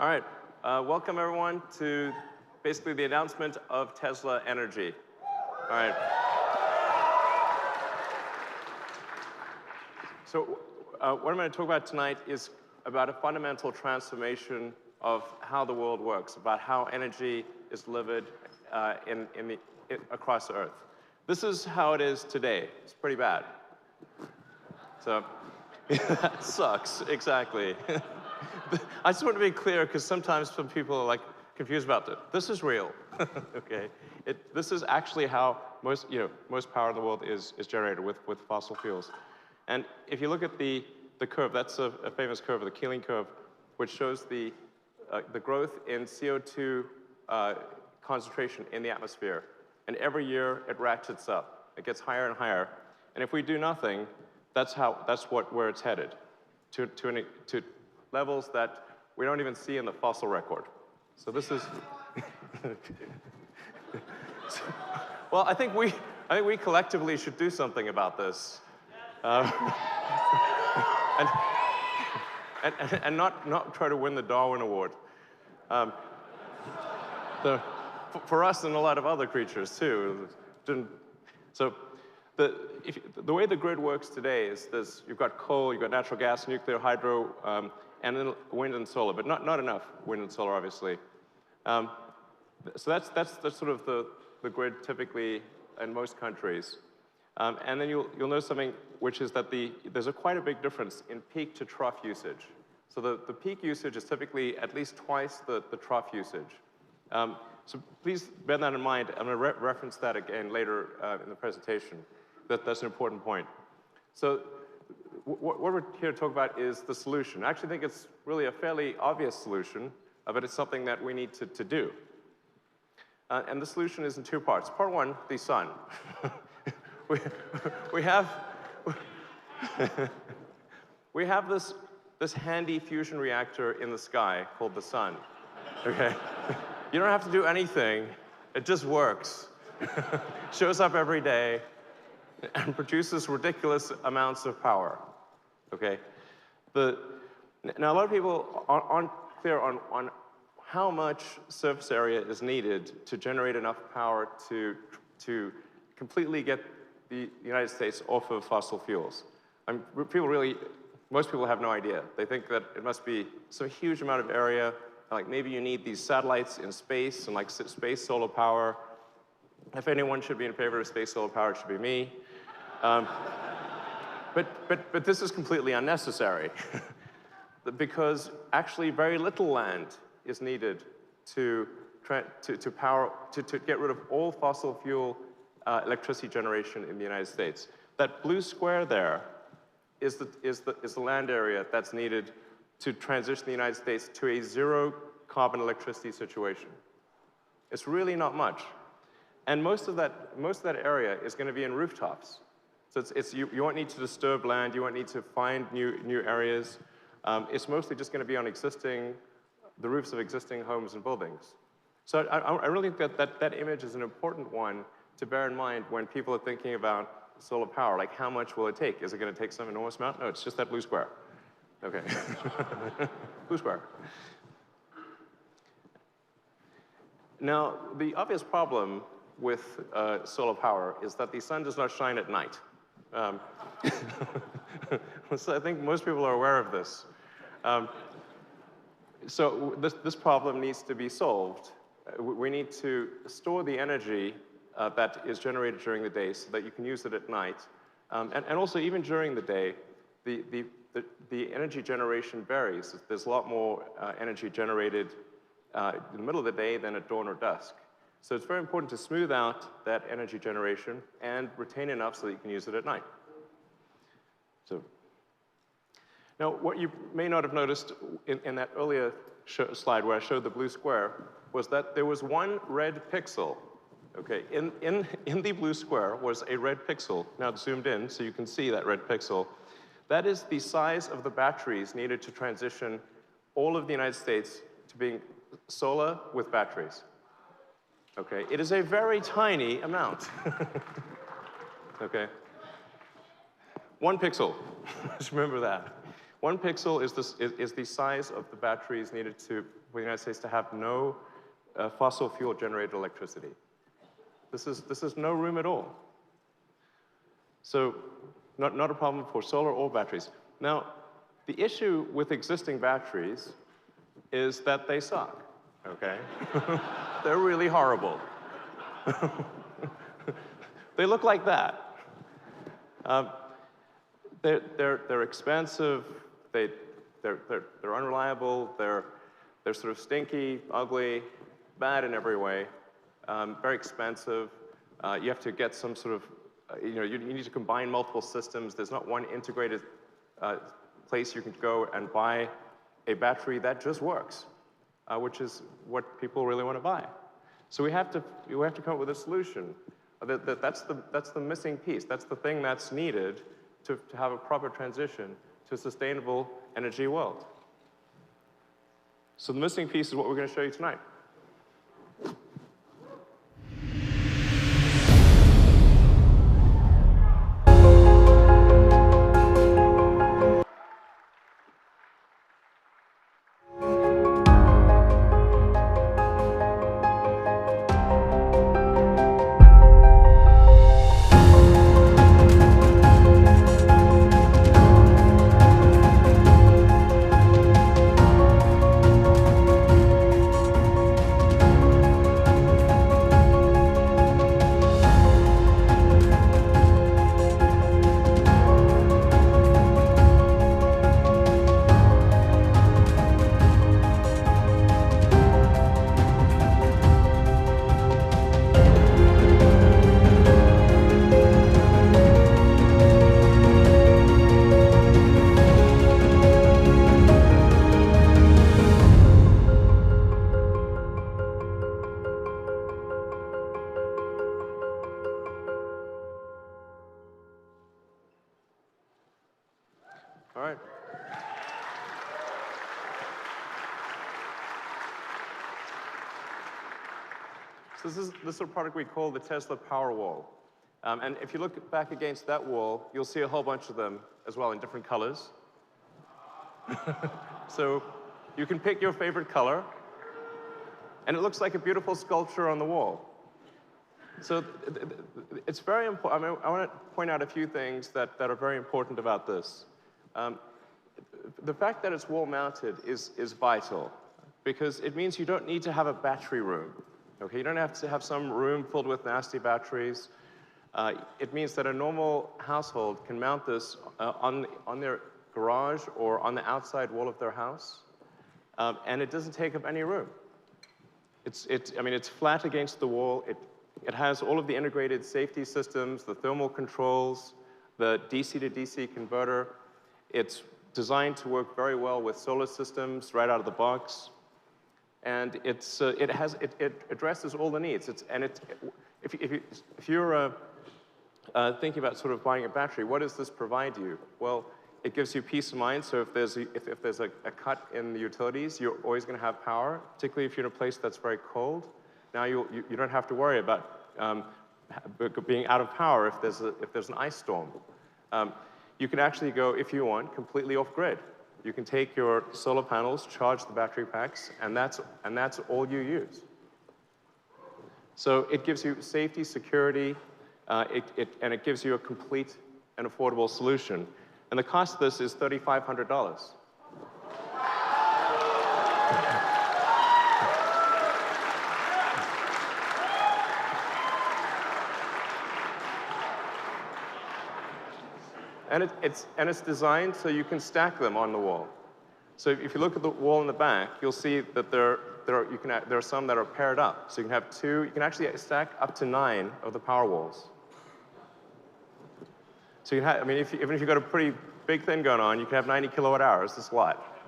All right, welcome everyone to basically the announcement of Tesla Energy. All right. So what I'm going to talk about tonight is about a fundamental transformation of how the world works, about how energy is delivered across the Earth. This is how it is today. It's pretty bad. So that sucks, exactly. I just want to be clear, because sometimes some people are like confused about this. This is real, okay? This is actually how most power in the world is generated with fossil fuels. And if you look at the curve, that's a famous curve, the Keeling curve, which shows the growth in CO2 concentration in the atmosphere. And every year it ratchets up. It gets higher and higher. And if we do nothing, that's where it's headed, to levels that we don't even see in the fossil record. So this is. Well, I think we collectively should do something about this, and not try to win the Darwin Award. For us and a lot of other creatures too. So the way the grid works today is this: you've got coal, you've got natural gas, nuclear, hydro, and then wind and solar, but not enough wind and solar, obviously. So that's sort of the grid typically in most countries. And then you'll notice something, which is that there's quite a big difference in peak to trough usage. So the peak usage is typically at least twice the trough usage. So please bear that in mind. I'm going to reference that again later in the presentation. That's an important point. So what we're here to talk about is the solution. I actually think it's really a fairly obvious solution, but it's something that we need to do. And the solution is in two parts. Part one, the sun. we have this handy fusion reactor in the sky called the sun. Okay? You don't have to do anything. It just works. Shows up every day and produces ridiculous amounts of power. Okay? Now, a lot of people aren't clear on how much surface area is needed to generate enough power to completely get the United States off of fossil fuels. Most people have no idea. They think that it must be some huge amount of area, like maybe you need these satellites in space and like space solar power. If anyone should be in favor of space solar power, it should be me. But this is completely unnecessary because actually very little land is needed to get rid of all fossil fuel electricity generation in the United States. That blue square there is the land area that's needed to transition the United States to a zero carbon electricity situation. It's really not much. And most of that area is going to be in rooftops. So you won't need to disturb land, you won't need to find new areas. It's mostly just going to be on the roofs of existing homes and buildings. So I really think that image is an important one to bear in mind when people are thinking about solar power. Like, how much will it take? Is it going to take some enormous amount? No, it's just that blue square. Okay. Blue square. Now, the obvious problem with solar power is that the sun does not shine at night. So I think most people are aware of this. So this problem needs to be solved. We need to store the energy that is generated during the day so that you can use it at night. And also, even during the day, the energy generation varies. There's a lot more energy generated in the middle of the day than at dawn or dusk. So it's very important to smooth out that energy generation and retain enough so that you can use it at night. So now, what you may not have noticed in that earlier slide where I showed the blue square was that there was one red pixel. Okay, in the blue square was a red pixel. Now it's zoomed in so you can see that red pixel. That is the size of the batteries needed to transition all of the United States to being solar with batteries. Okay, it is a very tiny amount. Okay. 1 pixel, just remember that. 1 pixel is the size of the batteries needed for the United States to have no fossil fuel generated electricity. This is no room at all. So not a problem for solar or batteries. Now, the issue with existing batteries is that they suck, okay? They're really horrible. They look like that. They're expensive, they're unreliable, they're sort of stinky, ugly, bad in every way, very expensive. You have to get some sort of, you need to combine multiple systems. There's not one integrated place you can go and buy a battery that just works, which is what people really want to buy. So we have to come up with a solution. That's the missing piece. That's the thing that's needed to have a proper transition to a sustainable energy world. So the missing piece is what we're going to show you tonight. All right. So this is a product we call the Tesla Powerwall. And if you look back against that wall, you'll see a whole bunch of them as well in different colors. So you can pick your favorite color, and it looks like a beautiful sculpture on the wall. So it's very important. I mean, I want to point out a few things that are very important about this. The fact that it's wall-mounted is vital, because it means you don't need to have a battery room. Okay, you don't have to have some room filled with nasty batteries. It means that a normal household can mount this on their garage or on the outside wall of their house, and it doesn't take up any room. I mean, it's flat against the wall. It has all of the integrated safety systems, the thermal controls, the DC to DC converter. It's designed to work very well with solar systems right out of the box. And it addresses all the needs. If you're thinking about sort of buying a battery, what does this provide you? Well, it gives you peace of mind. So if there's a cut in the utilities, you're always going to have power, particularly if you're in a place that's very cold. Now you don't have to worry about being out of power if there's an ice storm. You can actually go, if you want, completely off-grid. You can take your solar panels, charge the battery packs, and that's all you use. So it gives you safety, security, and it gives you a complete and affordable solution. And the cost of this is $3,500. And it's designed so you can stack them on the wall. So if you look at the wall in the back, you'll see that there are some that are paired up. So you can have two. You can actually stack up to 9 of the Powerwalls. So you have, I mean, even if you've got a pretty big thing going on, you can have 90 kilowatt hours. That's a lot.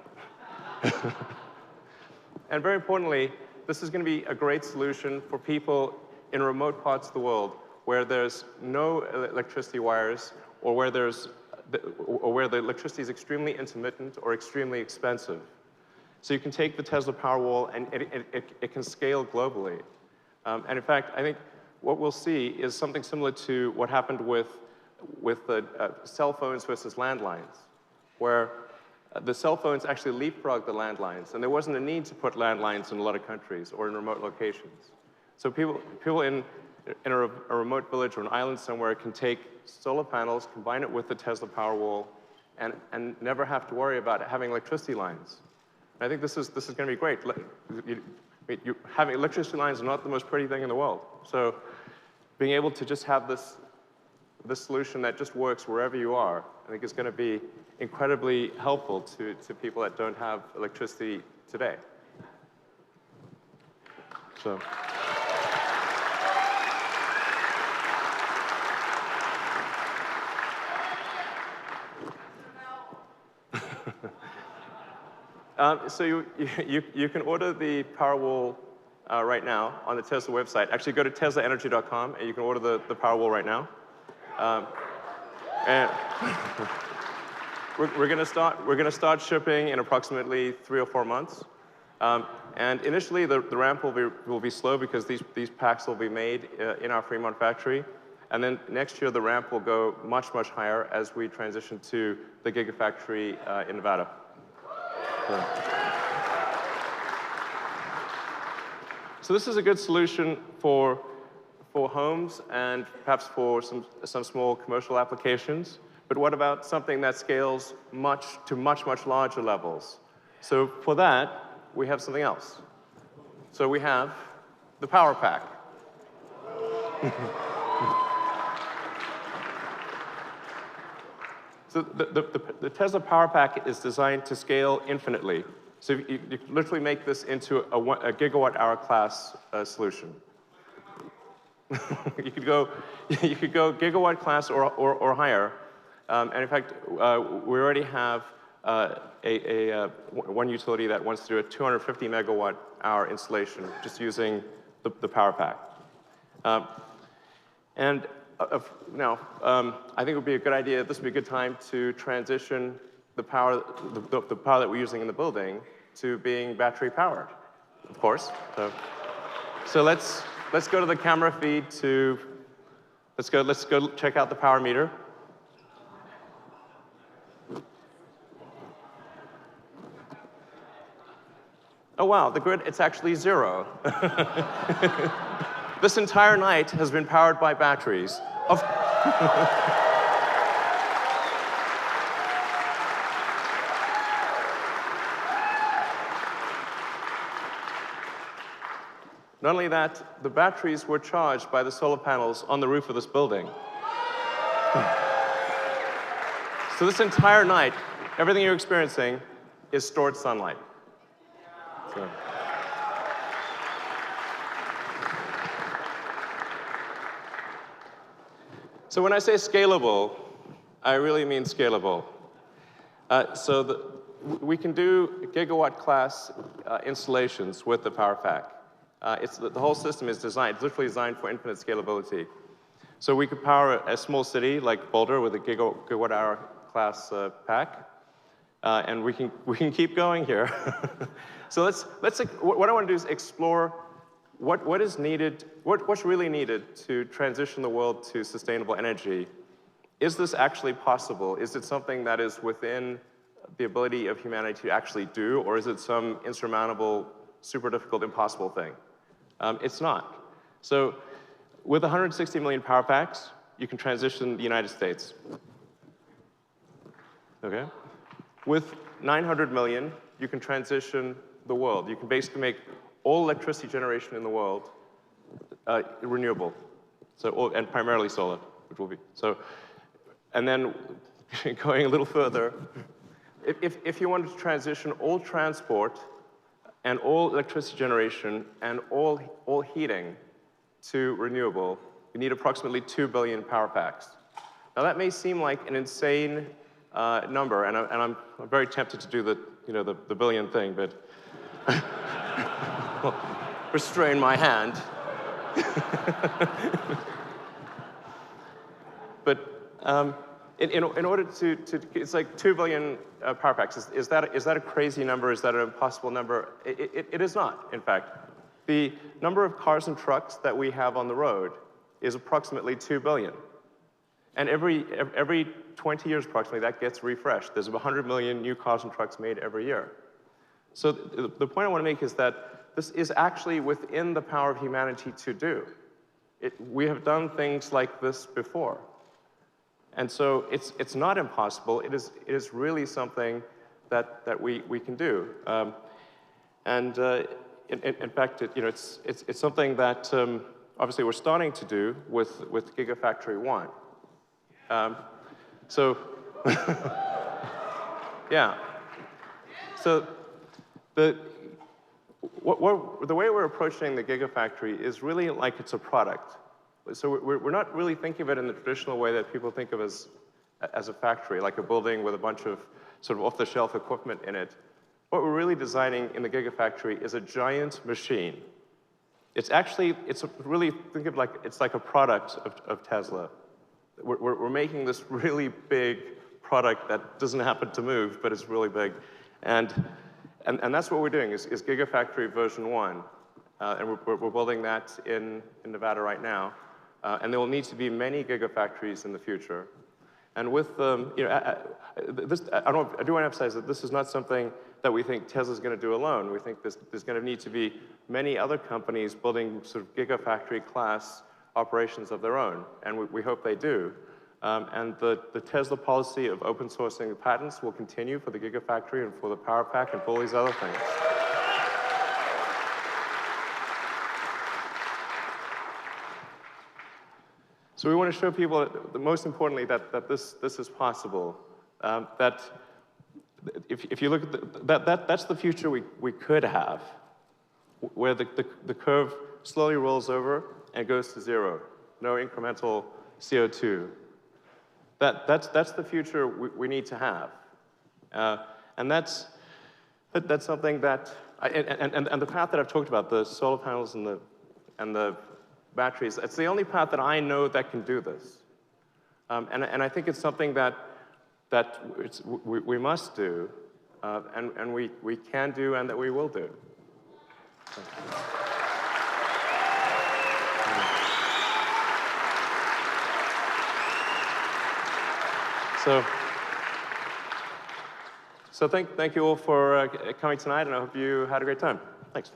And very importantly, this is going to be a great solution for people in remote parts of the world where there's no electricity wires, or where the electricity is extremely intermittent or extremely expensive. So you can take the Tesla Powerwall, and it can scale globally. And in fact, I think what we'll see is something similar to what happened with the cell phones versus landlines, where the cell phones actually leapfrogged the landlines, and there wasn't a need to put landlines in a lot of countries or in remote locations. So people in a remote village or an island somewhere can take solar panels, combine it with the Tesla Powerwall, and never have to worry about having electricity lines. And I think this is going to be great. Having electricity lines is not the most pretty thing in the world. So being able to just have this solution that just works wherever you are, I think is going to be incredibly helpful to people that don't have electricity today. So. So you can order the Powerwall right now on the Tesla website. Actually, go to teslaenergy.com and you can order the Powerwall right now. And we're going to start shipping in approximately 3 or 4 months. And initially, the ramp will be slow because these packs will be made in our Fremont factory. And then next year, the ramp will go much higher as we transition to the Gigafactory in Nevada. So this is a good solution for homes and perhaps for some small commercial applications. But what about something that scales to much larger levels? So for that, we have something else. So we have the Power Pack. So the Tesla Power Pack is designed to scale infinitely. So you can literally make this into a gigawatt-hour class solution. you could go gigawatt class or higher. And in fact, we already have one utility that wants to do a 250 megawatt-hour installation just using the Power Pack. Now, I think it would be a good idea, this would be a good time to transition the power that we're using in the building to being battery powered, of course. So let's go to the camera feed let's go check out the power meter. Oh wow, the grid, it's actually 0. This entire night has been powered by batteries. Not only that, the batteries were charged by the solar panels on the roof of this building. So this entire night, everything you're experiencing is stored sunlight. So when I say scalable, I really mean scalable. We can do gigawatt-class installations with the Power Pack. The whole system is designed, it's literally designed for infinite scalability. So we could power a small city like Boulder with a gigawatt-hour class pack, and we can keep going here. So what I want to do is explore what is needed, what's really needed to transition the world to sustainable energy. Is this actually possible? Is it something that is within the ability of humanity to actually do, or is it some insurmountable, super difficult, impossible thing? It's not. So with 160 million power packs, you can transition the United States. Okay? With 900 million, you can transition the world. You can basically make all electricity generation in the world renewable, and primarily solar, which will be. So, and then going a little further, if you wanted to transition all transport and all electricity generation and all heating to renewable, you need approximately 2 billion power packs. Now that may seem like an insane number, and I'm very tempted to do the billion thing, but well, restrain my hand. But in order to, it's like 2 billion power packs. Is that a crazy number? Is that an impossible number? It is not, in fact. The number of cars and trucks that we have on the road is approximately 2 billion. And every 20 years approximately, that gets refreshed. There's 100 million new cars and trucks made every year. So the point I want to make is that this is actually within the power of humanity to do. We have done things like this before. And so it's not impossible. It is really something that we can do. In fact, it's something that obviously we're starting to do with Gigafactory 1. Yeah. So the way we're approaching the Gigafactory is really like it's a product. So we're not really thinking of it in the traditional way that people think of as a factory, like a building with a bunch of sort of off-the-shelf equipment in it. What we're really designing in the Gigafactory is a giant machine. It's really, think of it like, it's like a product of Tesla. We're making this really big product that doesn't happen to move, but it's really big. And that's what we're doing, is Gigafactory version 1. And we're building that in Nevada right now. And there will need to be many Gigafactories in the future. And with, I do want to emphasize that this is not something that we think Tesla's going to do alone. We think there's going to need to be many other companies building sort of Gigafactory class operations of their own, and we hope they do. And the Tesla policy of open sourcing the patents will continue for the Gigafactory and for the Powerpack and for all these other things. So we want to show people, most importantly, that this is possible. That if you look at that's the future we could have, where the curve slowly rolls over and goes to zero, no incremental CO2. That's the future we need to have, and that's something that and the path that I've talked about, the solar panels and the batteries, it's the only path that I know that can do this. And I think it's something that we must do, and we can do, and that we will do. So thank you all for coming tonight, and I hope you had a great time. Thanks.